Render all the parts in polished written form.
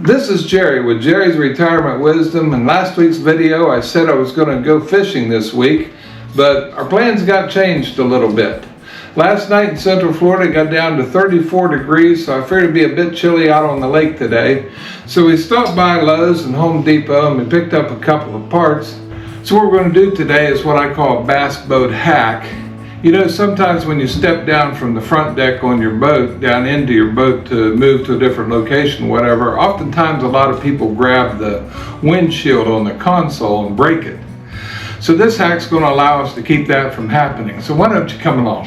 This is Jerry with Jerry's Retirement Wisdom, and last week's video I said I was going to go fishing this week, but our plans got changed a little bit. Last night in Central Florida it got down to 34 degrees, so I figured it'd be a bit chilly out on the lake today. So we stopped by Lowe's and Home Depot and we picked up a couple of parts. So what we're going to do today is what I call a bass boat hack. You know, sometimes when you step down from the front deck on your boat, down into your boat to move to a different location, whatever, oftentimes a lot of people grab the windshield on the console and break it. So this hack's going to allow us to keep that from happening. So why don't you come along?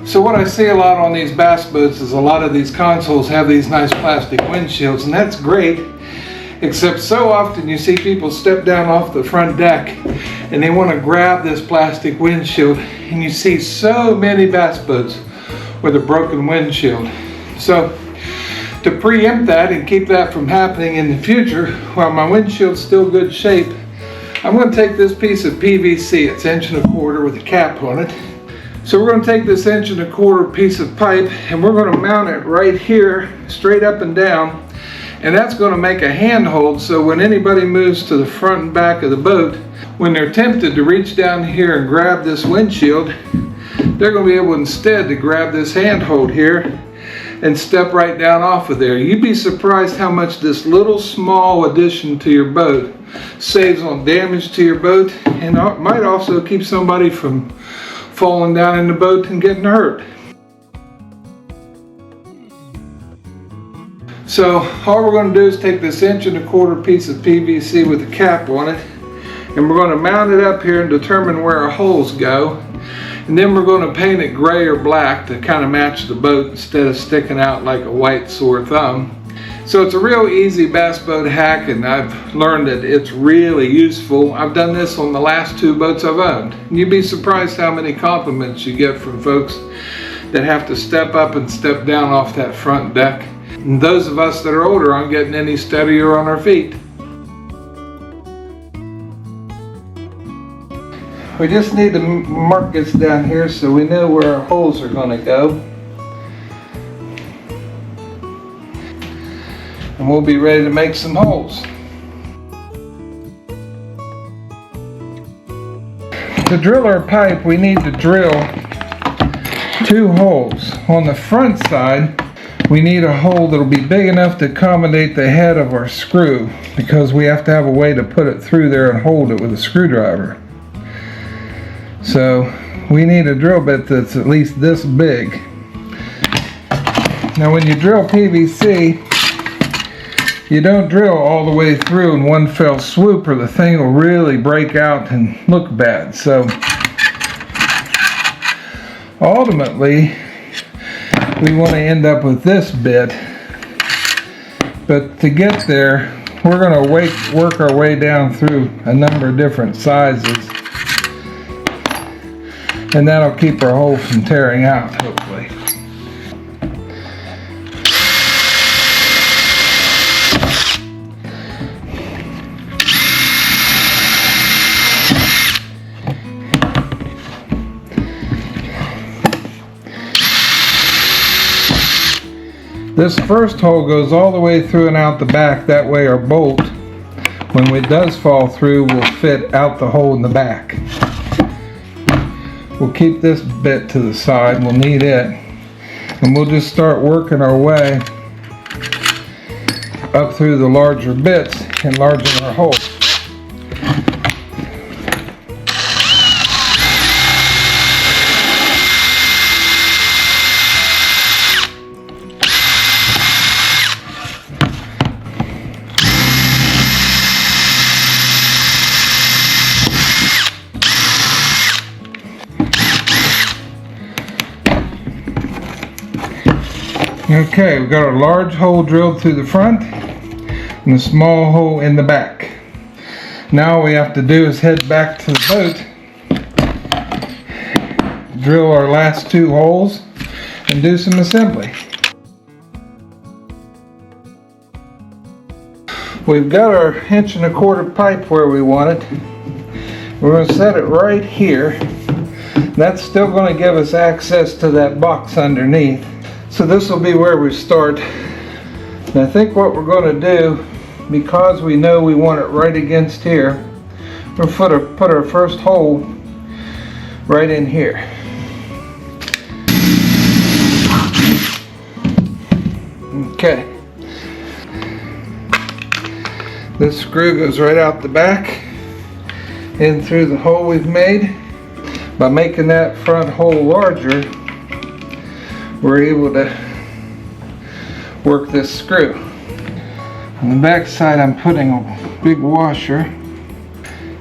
So what I see a lot on these bass boats is a lot of these consoles have these nice plastic windshields, and that's great. Except so often you see people step down off the front deck and they want to grab this plastic windshield, and you see so many bass boats with a broken windshield. So to preempt that and keep that from happening in the future, while my windshield's still good shape, I'm going to take this piece of PVC, it's 1 1/4 with a cap on it. So we're going to take this 1 1/4 piece of pipe and we're going to mount it right here, straight up and down. And that's going to make a handhold, so when anybody moves to the front and back of the boat, when they're tempted to reach down here and grab this windshield, they're going to be able instead to grab this handhold here and step right down off of there. You'd be surprised how much this little small addition to your boat saves on damage to your boat, and might also keep somebody from falling down in the boat and getting hurt. So all we're going to do is take this 1 1/4 piece of PVC with a cap on it, and we're going to mount it up here and determine where our holes go, and then we're going to paint it gray or black to kind of match the boat instead of sticking out like a white sore thumb. So it's a real easy bass boat hack, and I've learned that it's really useful. I've done this on the last 2 boats I've owned. You'd be surprised how many compliments you get from folks that have to step up and step down off that front deck. And those of us that are older aren't getting any steadier on our feet. We just need to mark this down here so we know where our holes are going to go. And we'll be ready to make some holes. To drill our pipe, we need to drill 2 holes. On the front side, we need a hole that'll be big enough to accommodate the head of our screw, because we have to have a way to put it through there and hold it with a screwdriver. So we need a drill bit that's at least this big. Now when you drill PVC, you don't drill all the way through in one fell swoop, or the thing will really break out and look bad. So ultimately we want to end up with this bit, but to get there we're going to work our way down through a number of different sizes, and that'll keep our hole from tearing out, hopefully. This first hole goes all the way through and out the back. That way our bolt, when it does fall through, will fit out the hole in the back. We'll keep this bit to the side. We'll need it. And we'll just start working our way up through the larger bits, enlarging our hole. Okay, we've got a large hole drilled through the front and a small hole in the back. Now all we have to do is head back to the boat, drill our last 2 holes, and do some assembly. We've got our 1 1/4 pipe where we want it. We're going to set it right here. That's still going to give us access to that box underneath. So this will be where we start. And I think what we're going to do, because we know we want it right against here, we'll put our first hole right in here. Okay. This screw goes right out the back, in through the hole we've made. By making that front hole larger, we're able to work this screw. On the back side, I'm putting a big washer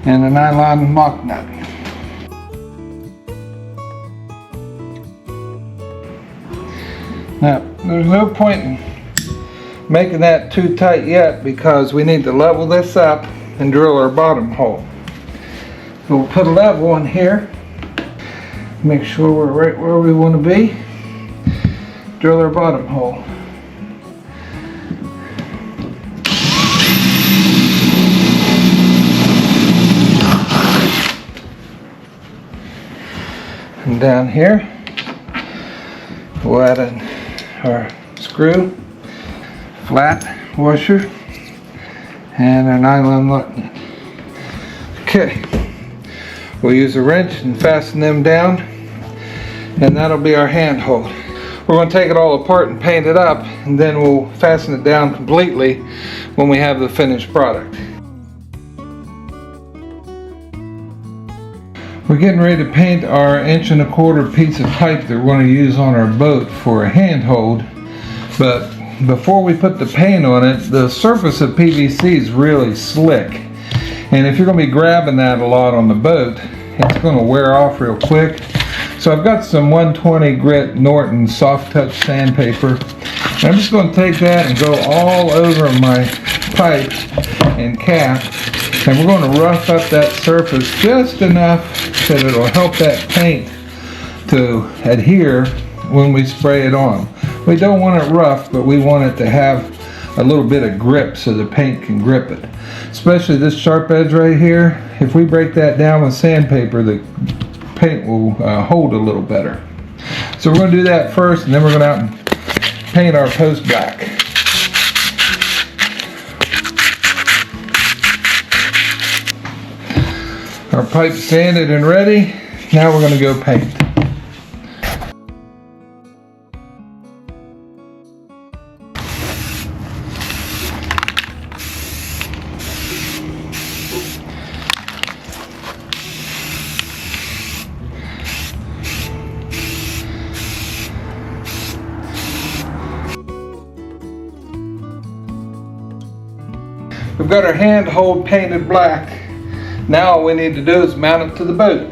and a nylon lock nut. Now, there's no point in making that too tight yet, because we need to level this up and drill our bottom hole. So we'll put a level in here, make sure we're right where we want to be, drill our bottom hole. And down here, we'll add in our screw, flat washer, and our nylon lock nut. Okay, we'll use a wrench and fasten them down, and that'll be our handhold. We're going to take it all apart and paint it up, and then we'll fasten it down completely when we have the finished product. We're getting ready to paint our 1¼ inch piece of pipe that we're going to use on our boat for a handhold, but before we put the paint on it, the surface of PVC is really slick, and if you're going to be grabbing that a lot on the boat, it's going to wear off real quick. So I've got some 120 grit Norton soft touch sandpaper, and I'm just going to take that and go all over my pipe and cap, and we're going to rough up that surface just enough that it'll help that paint to adhere when we spray it on. We don't want it rough, but we want it to have a little bit of grip so the paint can grip it. Especially this sharp edge right here, if we break that down with sandpaper, the paint will hold a little better. So we're going to do that first, and then we're going to out and paint our post black. Our pipe's sanded and ready. Now we're going to go paint. We've got our handhold painted black. Now all we need to do is mount it to the boat.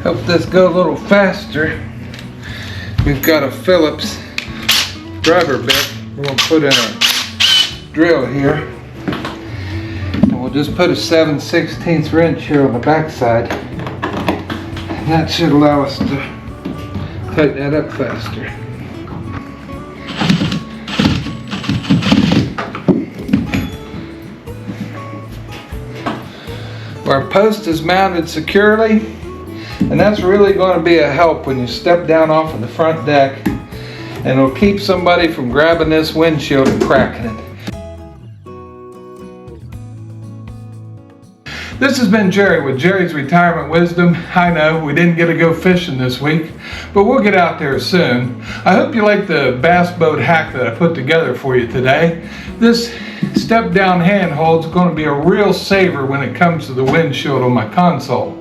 Help this go a little faster, we've got a Phillips driver bit. We're going to put in a drill here. And we'll just put a 7/16 wrench here on the back side. And that should allow us to tighten that up faster. Our post is mounted securely, and that's really going to be a help when you step down off of the front deck, and it'll keep somebody from grabbing this windshield and cracking it. This has been Jerry with Jerry's Retirement Wisdom. I know we didn't get to go fishing this week, but we'll get out there soon. I hope you like the bass boat hack that I put together for you today. This step down handhold is going to be a real saver when it comes to the windshield on my console.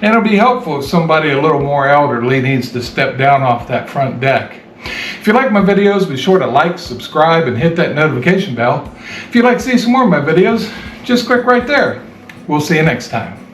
And it'll be helpful if somebody a little more elderly needs to step down off that front deck. If you like my videos, be sure to like, subscribe, and hit that notification bell. If you'd like to see some more of my videos, just click right there. We'll see you next time.